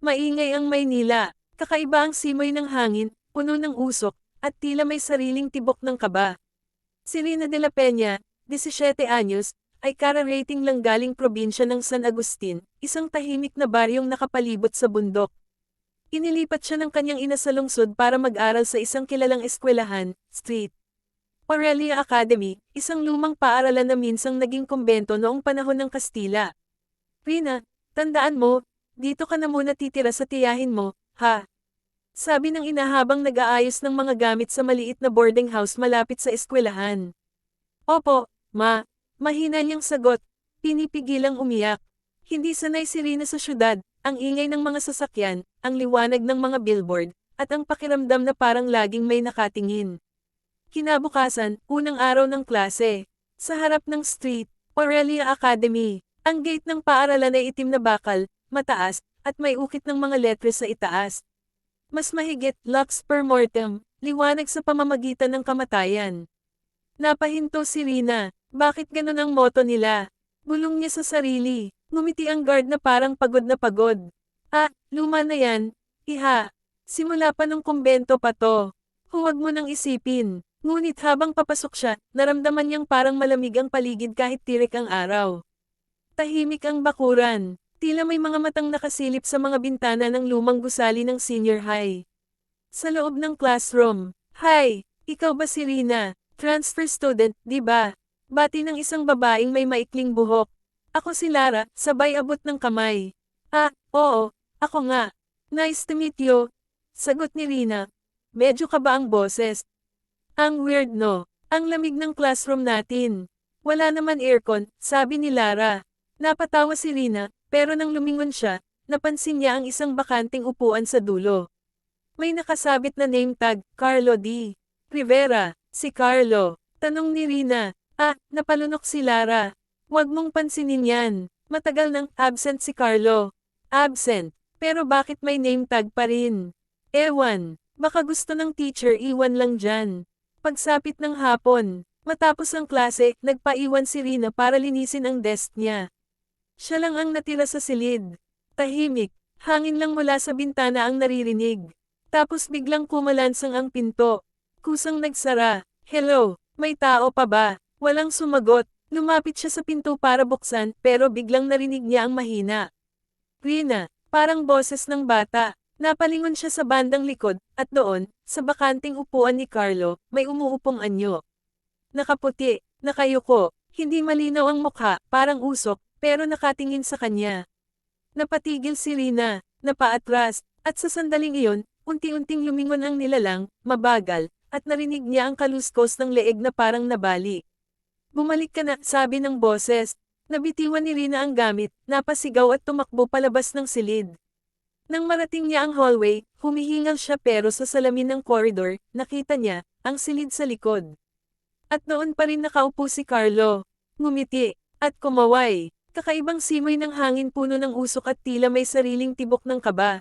Maingay ang Maynila. Kakaiba ang simoy ng hangin, puno ng usok, at tila may sariling tibok ng kaba. Si Rina de la Peña, 17 anyos, ay kararating lang galing probinsya ng San Agustin, isang tahimik na baryong nakapalibot sa bundok. Inilipat siya ng kanyang ina sa lungsod para mag-aral sa isang kilalang eskwelahan, St. Aurelia Academy, isang lumang paaralan na minsang naging kumbento noong panahon ng Kastila. Rina, tandaan mo, dito ka na muna titira sa tiyahin mo, ha? Sabi ng ina habang nag-aayos ng mga gamit sa maliit na boarding house malapit sa eskwelahan. Opo, ma. Mahina niyang sagot, pinipigilang umiyak. Hindi sanay si Rina sa syudad, ang ingay ng mga sasakyan, ang liwanag ng mga billboard, at ang pakiramdam na parang laging may nakatingin. Kinabukasan, unang araw ng klase. Sa harap ng St. Aurelia Academy, ang gate ng paaralan ay itim na bakal, mataas, at may ukit ng mga letres sa itaas. Mas mahigit, lux per mortem, liwanag sa pamamagitan ng kamatayan. Napahinto si Rina, bakit ganun ang motto nila? Bulong niya sa sarili, ngumiti ang guard na parang pagod na pagod. Ah, luma na yan, iha. Simula pa nung kumbento pa to. Huwag mo nang isipin. Ngunit habang papasok siya, naramdaman niyang parang malamig ang paligid kahit tirik ang araw. Tahimik ang bakuran. Tila may mga matang nakasilip sa mga bintana ng lumang gusali ng senior high. Sa loob ng classroom, "Hi, ikaw ba si Rina? Transfer student, di ba?" Bati ng isang babaeng may maikling buhok. "Ako si Lara," sabay abot ng kamay. "Ah, oo, ako nga. Nice to meet you." Sagot ni Rina. Medyo kaba ang boses. Ang weird no? Ang lamig ng classroom natin. Wala naman aircon, sabi ni Lara. Napatawa si Rina. Pero nang lumingon siya, napansin niya ang isang bakanting upuan sa dulo. May nakasabit na name tag, Carlo D. Rivera, si Carlo. Tanong ni Rina, napalunok si Lara. Huwag mong pansinin yan. Matagal nang absent si Carlo. Absent, pero bakit may name tag pa rin? Ewan, baka gusto ng teacher iwan lang dyan. Pagsapit ng hapon, matapos ang klase, nagpaiwan si Rina para linisin ang desk niya. Siya lang ang natira sa silid. Tahimik, hangin lang mula sa bintana ang naririnig. Tapos biglang kumalansang ang pinto. Kusang nagsara. Hello, may tao pa ba? Walang sumagot. Lumapit siya sa pinto para buksan, pero biglang narinig niya ang mahina. Rina, parang boses ng bata. Napalingon siya sa bandang likod, at doon, sa bakanting upuan ni Carlo, may umuupong anyo. Nakaputi, nakayuko, hindi malinaw ang mukha, parang usok, pero nakatingin sa kanya. Napatigil si Rina, napaatras, at sa sandaling iyon, unti-unting lumingon ang nilalang, mabagal, at narinig niya ang kaluskos ng leeg na parang nabali. Bumalik ka na, sabi ng boses. Nabitiwan ni Rina ang gamit, napasigaw at tumakbo palabas ng silid. Nang marating niya ang hallway, humihingal siya pero sa salamin ng corridor, nakita niya, ang silid sa likod. At noon pa rin nakaupo si Carlo. Ngumiti, at kumaway. Kakaibang simoy ng hangin puno ng usok at tila may sariling tibok ng kaba.